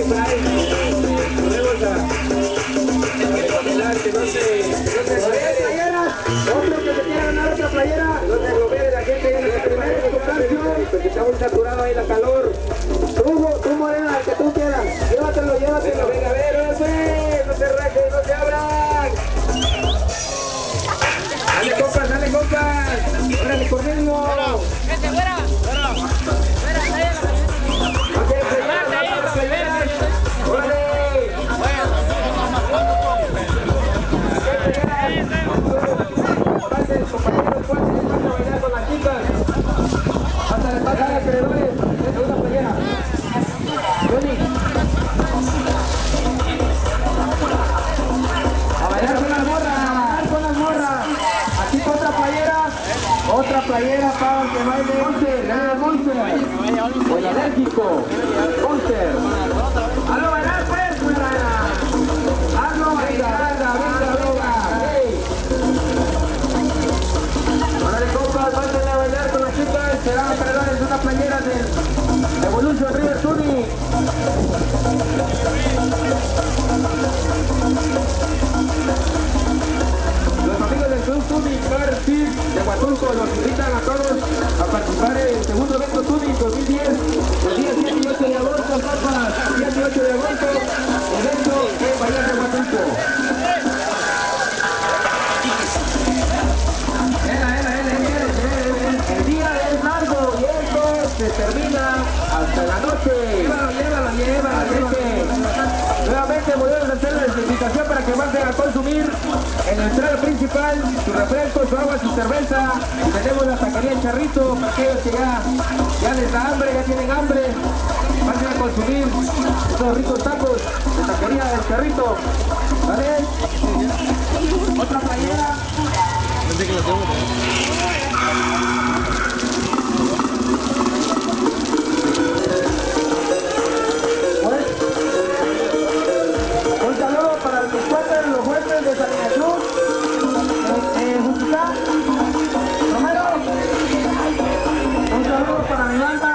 trae. Volvemos a recopilar que no se playeras, otro que se quiera ganar otra playera, no se aglomere la gente en el primer comercio, porque está muy saturado ahí la calor. tú Morena, el que tú quieras, llévatelo. Venga, a ver, ahora pues, no se rajen, no se abran. Dale compas, órale Cornelio. Gente, fuera. Compañeros, ¿cuál se les pasa a bailar con las chicas? Hasta les pasa a los acreedores de una playera. Johnny. A bailar con las morras. Aquí otra playera para el que baile Monster. Oye, alérgico. Monster. Hazlo bailar pues, fuera. Hazlo bailar, venga, hey. Órale compas, mándenle a bailar con las chicas, serán acreedores de una playera del Evolution River Tuning. Los amigos del Club Tuning Car Team de Huatulco los invitan a todos a participar en el segundo evento Tuning 2010, los días 7 y 8 de agosto, compas, 7 y 8 de agosto, evento en Bahía de Huatulco. El día es largo y esto se termina hasta la noche. Llévalo. Nuevamente volvemos a hacer la invitación para que pasen a consumir en la entrada principal su refresco, su agua, su cerveza. Tenemos la taquería El Charrito para aquellos que ya les da hambre, ya tienen hambre. Pasen a consumir estos ricos tacos de taquería El Charrito. ¿Vale? Otra playera. Un saludo para los cuates, los jueces de San Jesús, Justicia, Romero. Un saludo para mi banda.